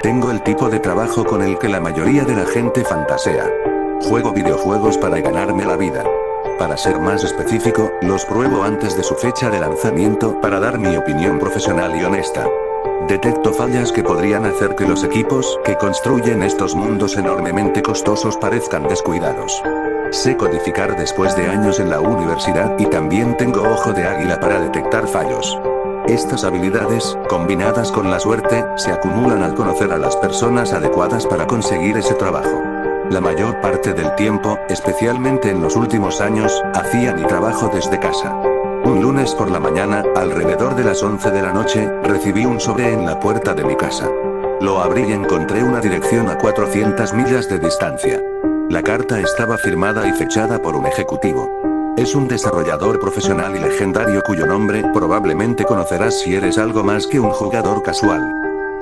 Tengo el tipo de trabajo con el que la mayoría de la gente fantasea. Juego videojuegos para ganarme la vida. Para ser más específico, los pruebo antes de su fecha de lanzamiento para dar mi opinión profesional y honesta. Detecto fallas que podrían hacer que los equipos que construyen estos mundos enormemente costosos parezcan descuidados. Sé codificar después de años en la universidad y también tengo ojo de águila para detectar fallos. Estas habilidades, combinadas con la suerte, se acumulan al conocer a las personas adecuadas para conseguir ese trabajo. La mayor parte del tiempo, especialmente en los últimos años, hacía mi trabajo desde casa. Un lunes por la mañana, alrededor de las 11 de la noche, recibí un sobre en la puerta de mi casa. Lo abrí y encontré una dirección a 400 millas de distancia. La carta estaba firmada y fechada por un ejecutivo. Es un desarrollador profesional y legendario cuyo nombre probablemente conocerás si eres algo más que un jugador casual.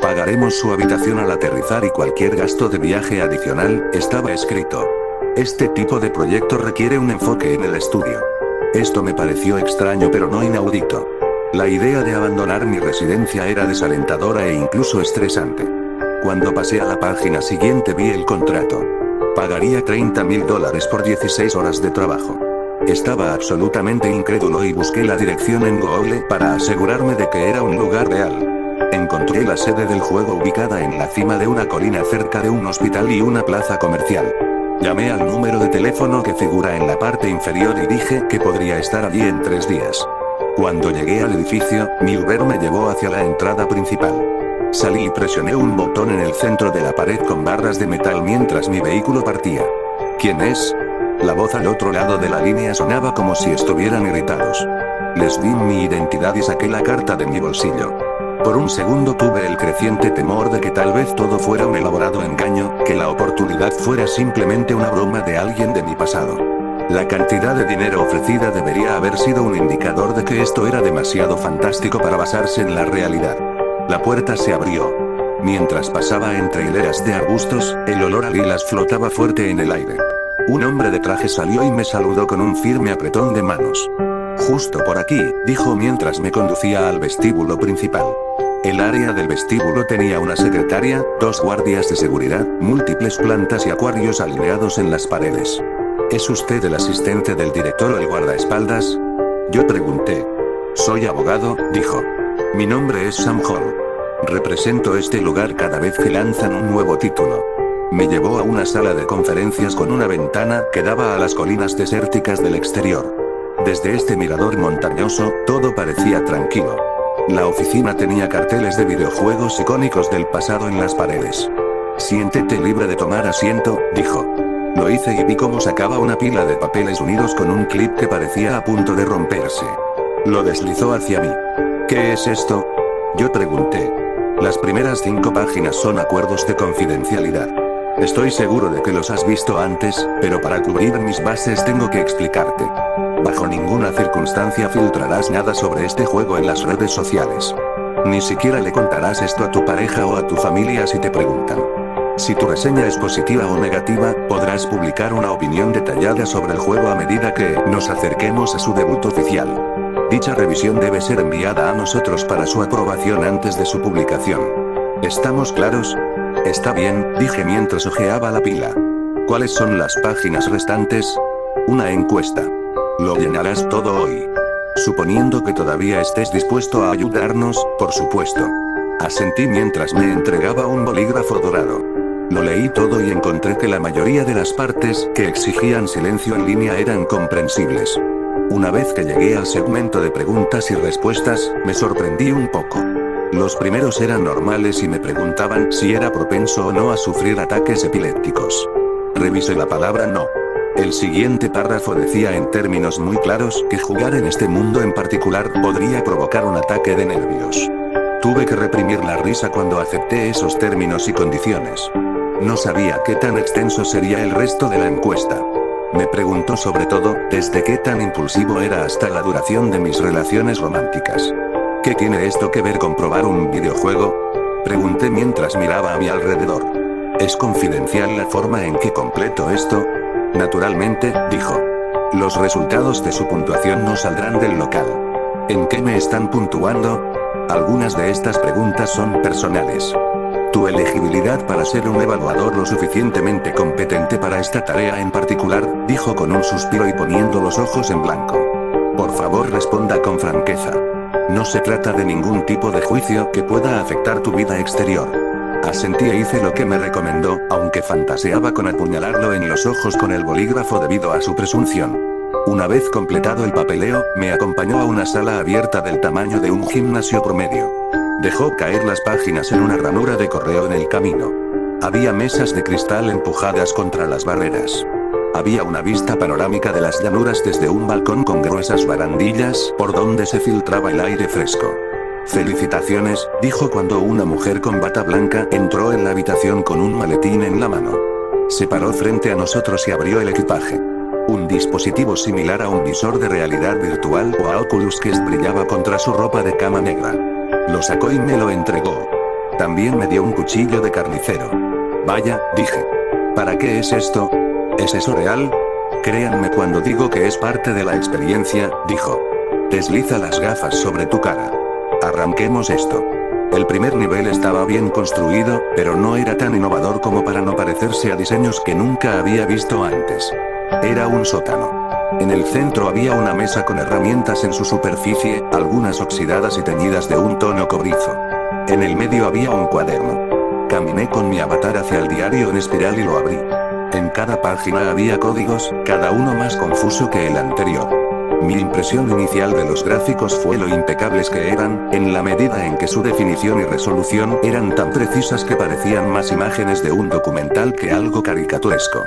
Pagaremos su habitación al aterrizar y cualquier gasto de viaje adicional, estaba escrito. Este tipo de proyecto requiere un enfoque en el estudio. Esto me pareció extraño pero no inaudito. La idea de abandonar mi residencia era desalentadora e incluso estresante. Cuando pasé a la página siguiente vi el contrato. Pagaría $30,000 por 16 horas de trabajo. Estaba absolutamente incrédulo y busqué la dirección en Google para asegurarme de que era un lugar real. Encontré la sede del juego ubicada en la cima de una colina cerca de un hospital y una plaza comercial. Llamé al número de teléfono que figura en la parte inferior y dije que podría estar allí en 3 días. Cuando llegué al edificio, mi Uber me llevó hacia la entrada principal. Salí y presioné un botón en el centro de la pared con barras de metal mientras mi vehículo partía. ¿Quién es? La voz al otro lado de la línea sonaba como si estuvieran irritados. Les di mi identidad y saqué la carta de mi bolsillo. Por un segundo tuve el creciente temor de que tal vez todo fuera un elaborado engaño, que la oportunidad fuera simplemente una broma de alguien de mi pasado. La cantidad de dinero ofrecida debería haber sido un indicador de que esto era demasiado fantástico para basarse en la realidad. La puerta se abrió. Mientras pasaba entre hileras de arbustos, el olor a lilas flotaba fuerte en el aire. Un hombre de traje salió y me saludó con un firme apretón de manos. Justo por aquí, dijo mientras me conducía al vestíbulo principal. El área del vestíbulo tenía una secretaria, 2 guardias de seguridad, múltiples plantas y acuarios alineados en las paredes. ¿Es usted el asistente del director o el guardaespaldas? Yo pregunté. Soy abogado, dijo. Mi nombre es Sam Hall. Represento este lugar cada vez que lanzan un nuevo título. Me llevó a una sala de conferencias con una ventana que daba a las colinas desérticas del exterior. Desde este mirador montañoso, todo parecía tranquilo. La oficina tenía carteles de videojuegos icónicos del pasado en las paredes. Siéntete libre de tomar asiento, dijo. Lo hice y vi cómo sacaba una pila de papeles unidos con un clip que parecía a punto de romperse. Lo deslizó hacia mí. ¿Qué es esto? Yo pregunté. Las primeras 5 páginas son acuerdos de confidencialidad. Estoy seguro de que los has visto antes, pero para cubrir mis bases tengo que explicarte. Bajo ninguna circunstancia filtrarás nada sobre este juego en las redes sociales. Ni siquiera le contarás esto a tu pareja o a tu familia si te preguntan. Si tu reseña es positiva o negativa, podrás publicar una opinión detallada sobre el juego a medida que nos acerquemos a su debut oficial. Dicha revisión debe ser enviada a nosotros para su aprobación antes de su publicación. ¿Estamos claros? Está bien, dije mientras hojeaba la pila. ¿Cuáles son las páginas restantes? Una encuesta. Lo llenarás todo hoy. Suponiendo que todavía estés dispuesto a ayudarnos, por supuesto. Asentí mientras me entregaba un bolígrafo dorado. Lo leí todo y encontré que la mayoría de las partes que exigían silencio en línea eran comprensibles. Una vez que llegué al segmento de preguntas y respuestas, me sorprendí un poco. Los primeros eran normales y me preguntaban si era propenso o no a sufrir ataques epilépticos. Revisé la palabra no. El siguiente párrafo decía en términos muy claros que jugar en este mundo en particular podría provocar un ataque de nervios. Tuve que reprimir la risa cuando acepté esos términos y condiciones. No sabía qué tan extenso sería el resto de la encuesta. Me preguntó sobre todo, desde qué tan impulsivo era hasta la duración de mis relaciones románticas. ¿Qué tiene esto que ver con probar un videojuego? Pregunté mientras miraba a mi alrededor. ¿Es confidencial la forma en que completo esto? Naturalmente, dijo. Los resultados de su puntuación no saldrán del local. ¿En qué me están puntuando? Algunas de estas preguntas son personales. Tu elegibilidad para ser un evaluador lo suficientemente competente para esta tarea en particular, dijo con un suspiro y poniendo los ojos en blanco. Por favor, responda con franqueza. No se trata de ningún tipo de juicio que pueda afectar tu vida exterior. Asentí e hice lo que me recomendó, aunque fantaseaba con apuñalarlo en los ojos con el bolígrafo debido a su presunción. Una vez completado el papeleo, me acompañó a una sala abierta del tamaño de un gimnasio promedio. Dejó caer las páginas en una ranura de correo en el camino. Había mesas de cristal empujadas contra las barreras. Había una vista panorámica de las llanuras desde un balcón con gruesas barandillas, por donde se filtraba el aire fresco. Felicitaciones, dijo cuando una mujer con bata blanca entró en la habitación con un maletín en la mano. Se paró frente a nosotros y abrió el equipaje. Un dispositivo similar a un visor de realidad virtual o a Oculus Quest brillaba contra su ropa de cama negra. Lo sacó y me lo entregó. También me dio un cuchillo de carnicero. Vaya, dije. ¿Para qué es esto? ¿Es eso real? Créanme cuando digo que es parte de la experiencia, dijo. Desliza las gafas sobre tu cara. Arranquemos esto. El primer nivel estaba bien construido, pero no era tan innovador como para no parecerse a diseños que nunca había visto antes. Era un sótano. En el centro había una mesa con herramientas en su superficie, algunas oxidadas y teñidas de un tono cobrizo. En el medio había un cuaderno. Caminé con mi avatar hacia el diario en espiral y lo abrí. En cada página había códigos, cada uno más confuso que el anterior. Mi impresión inicial de los gráficos fue lo impecables que eran, en la medida en que su definición y resolución eran tan precisas que parecían más imágenes de un documental que algo caricaturesco.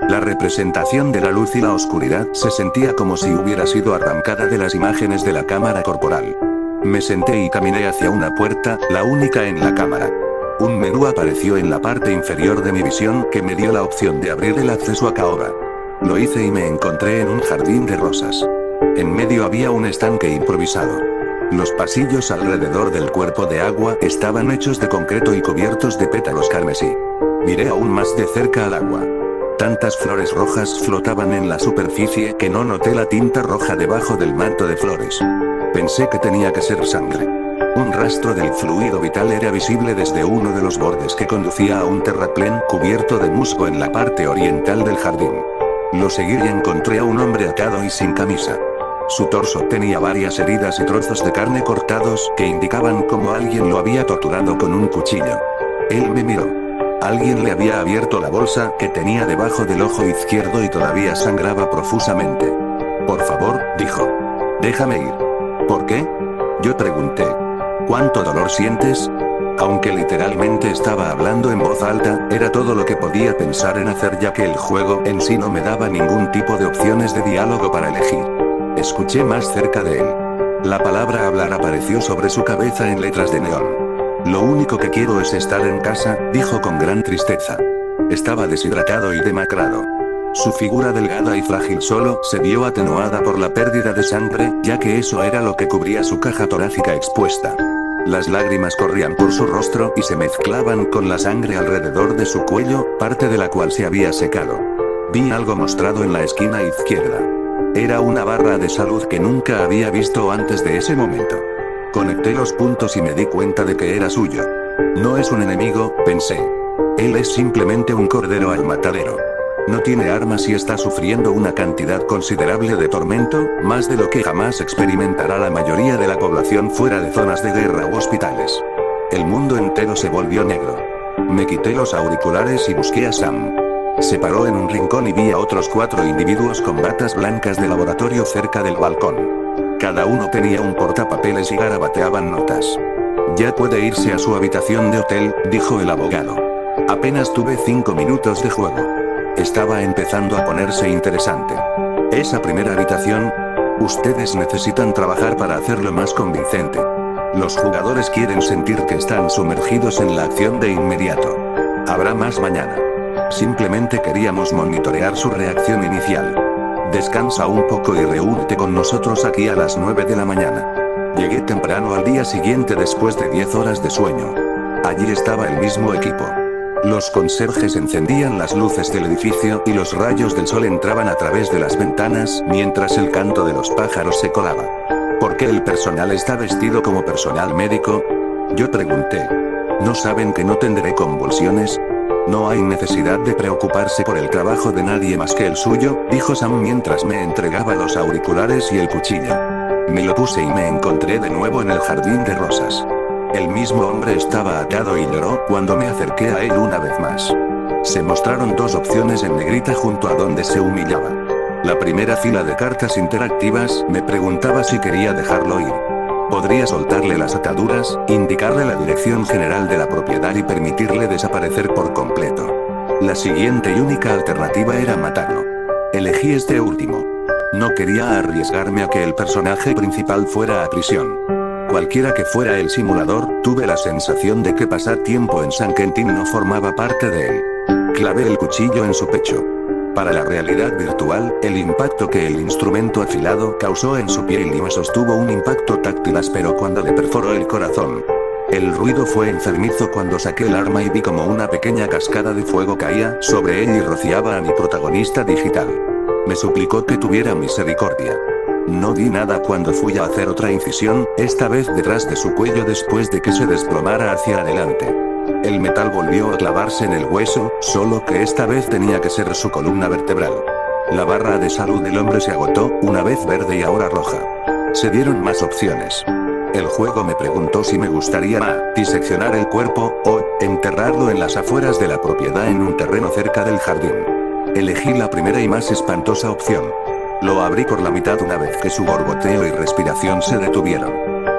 La representación de la luz y la oscuridad se sentía como si hubiera sido arrancada de las imágenes de la cámara corporal. Me senté y caminé hacia una puerta, la única en la cámara. Un menú apareció en la parte inferior de mi visión que me dio la opción de abrir el acceso a caoba. Lo hice y me encontré en un jardín de rosas. En medio había un estanque improvisado. Los pasillos alrededor del cuerpo de agua estaban hechos de concreto y cubiertos de pétalos carmesí. Miré aún más de cerca al agua. Tantas flores rojas flotaban en la superficie que no noté la tinta roja debajo del manto de flores. Pensé que tenía que ser sangre. Un rastro del fluido vital era visible desde uno de los bordes que conducía a un terraplén cubierto de musgo en la parte oriental del jardín. Lo seguí y encontré a un hombre atado y sin camisa. Su torso tenía varias heridas y trozos de carne cortados que indicaban cómo alguien lo había torturado con un cuchillo. Él me miró. Alguien le había abierto la bolsa que tenía debajo del ojo izquierdo y todavía sangraba profusamente. Por favor, dijo. Déjame ir. ¿Por qué? Yo pregunté. ¿Cuánto dolor sientes? Aunque literalmente estaba hablando en voz alta, era todo lo que podía pensar en hacer ya que el juego en sí no me daba ningún tipo de opciones de diálogo para elegir. Escuché más cerca de él. La palabra hablar apareció sobre su cabeza en letras de neón. Lo único que quiero es estar en casa, dijo con gran tristeza. Estaba deshidratado y demacrado. Su figura delgada y frágil solo se vio atenuada por la pérdida de sangre, ya que eso era lo que cubría su caja torácica expuesta. Las lágrimas corrían por su rostro y se mezclaban con la sangre alrededor de su cuello, parte de la cual se había secado. Vi algo mostrado en la esquina izquierda. Era una barra de salud que nunca había visto antes de ese momento. Conecté los puntos y me di cuenta de que era suyo. No es un enemigo, pensé. Él es simplemente un cordero al matadero. No tiene armas y está sufriendo una cantidad considerable de tormento, más de lo que jamás experimentará la mayoría de la población fuera de zonas de guerra u hospitales. El mundo entero se volvió negro. Me quité los auriculares y busqué a Sam. Se paró en un rincón y vi a otros 4 individuos con batas blancas de laboratorio cerca del balcón. Cada uno tenía un portapapeles y garabateaban notas. Ya puede irse a su habitación de hotel, dijo el abogado. Apenas tuve 5 minutos de juego. Estaba empezando a ponerse interesante. Esa primera habitación. Ustedes necesitan trabajar para hacerlo más convincente. Los jugadores quieren sentir que están sumergidos en la acción de inmediato. Habrá más mañana. Simplemente queríamos monitorear su reacción inicial. Descansa un poco y reúnete con nosotros aquí a las 9 de la mañana. Llegué temprano al día siguiente después de 10 horas de sueño. Allí estaba el mismo equipo. Los conserjes encendían las luces del edificio y los rayos del sol entraban a través de las ventanas mientras el canto de los pájaros se colaba. ¿Por qué el personal está vestido como personal médico? Yo pregunté. ¿No saben que no tendré convulsiones? No hay necesidad de preocuparse por el trabajo de nadie más que el suyo, dijo Sam mientras me entregaba los auriculares y el cuchillo. Me lo puse y me encontré de nuevo en el jardín de rosas. El mismo hombre estaba atado y lloró cuando me acerqué a él una vez más. Se mostraron dos opciones en negrita junto a donde se humillaba. La primera fila de cartas interactivas me preguntaba si quería dejarlo ir. Podría soltarle las ataduras, indicarle la dirección general de la propiedad y permitirle desaparecer por completo. La siguiente y única alternativa era matarlo. Elegí este último. No quería arriesgarme a que el personaje principal fuera a prisión. Cualquiera que fuera el simulador, tuve la sensación de que pasar tiempo en San Quentin no formaba parte de él. Clavé el cuchillo en su pecho. Para la realidad virtual, el impacto que el instrumento afilado causó en su piel y huesos tuvo un impacto táctil áspero cuando le perforó el corazón. El ruido fue enfermizo cuando saqué el arma y vi como una pequeña cascada de fuego caía sobre él y rociaba a mi protagonista digital. Me suplicó que tuviera misericordia. No di nada cuando fui a hacer otra incisión, esta vez detrás de su cuello después de que se desplomara hacia adelante. El metal volvió a clavarse en el hueso, solo que esta vez tenía que ser su columna vertebral. La barra de salud del hombre se agotó, una vez verde y ahora roja. Se dieron más opciones. El juego me preguntó si me gustaría diseccionar el cuerpo, o enterrarlo en las afueras de la propiedad en un terreno cerca del jardín. Elegí la primera y más espantosa opción. Lo abrí por la mitad una vez que su borboteo y respiración se detuvieron.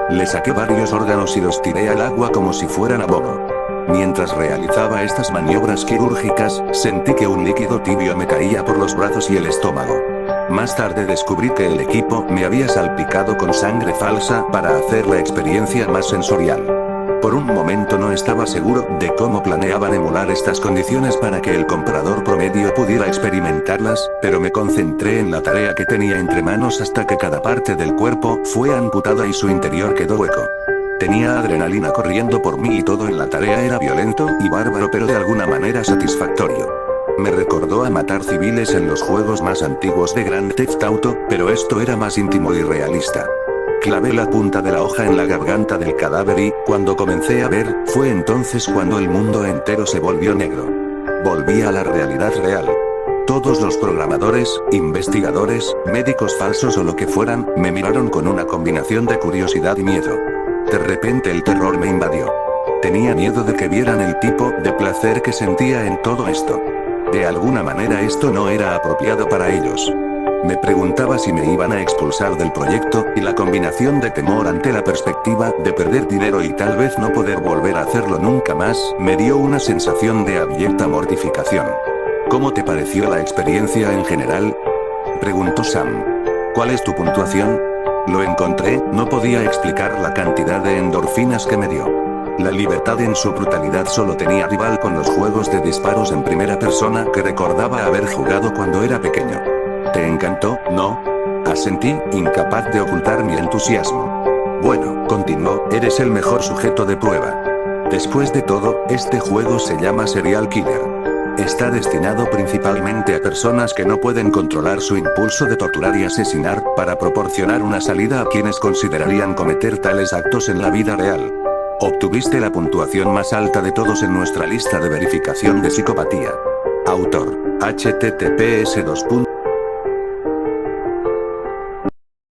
Le saqué varios órganos y los tiré al agua como si fueran abono. Mientras realizaba estas maniobras quirúrgicas, sentí que un líquido tibio me caía por los brazos y el estómago. Más tarde descubrí que el equipo me había salpicado con sangre falsa para hacer la experiencia más sensorial. Por un momento no estaba seguro de cómo planeaban emular estas condiciones para que el comprador promedio pudiera experimentarlas, pero me concentré en la tarea que tenía entre manos hasta que cada parte del cuerpo fue amputada y su interior quedó hueco. Tenía adrenalina corriendo por mí y todo en la tarea era violento y bárbaro pero de alguna manera satisfactorio. Me recordó a matar civiles en los juegos más antiguos de Grand Theft Auto, pero esto era más íntimo y realista. Clavé la punta de la hoja en la garganta del cadáver y, cuando comencé a ver, fue entonces cuando el mundo entero se volvió negro. Volví a la realidad real. Todos los programadores, investigadores, médicos falsos o lo que fueran, me miraron con una combinación de curiosidad y miedo. De repente el terror me invadió. Tenía miedo de que vieran el tipo de placer que sentía en todo esto. De alguna manera esto no era apropiado para ellos. Me preguntaba si me iban a expulsar del proyecto, y la combinación de temor ante la perspectiva de perder dinero y tal vez no poder volver a hacerlo nunca más, me dio una sensación de abyecta mortificación. ¿Cómo te pareció la experiencia en general?, preguntó Sam. ¿Cuál es tu puntuación? Lo encontré, no podía explicar la cantidad de endorfinas que me dio. La libertad en su brutalidad solo tenía rival con los juegos de disparos en primera persona que recordaba haber jugado cuando era pequeño. ¿Te encantó, no? Asentí, incapaz de ocultar mi entusiasmo. Bueno, continuó, eres el mejor sujeto de prueba. Después de todo, este juego se llama Serial Killer. Está destinado principalmente a personas que no pueden controlar su impulso de torturar y asesinar, para proporcionar una salida a quienes considerarían cometer tales actos en la vida real. Obtuviste la puntuación más alta de todos en nuestra lista de verificación de psicopatía. Autor: https://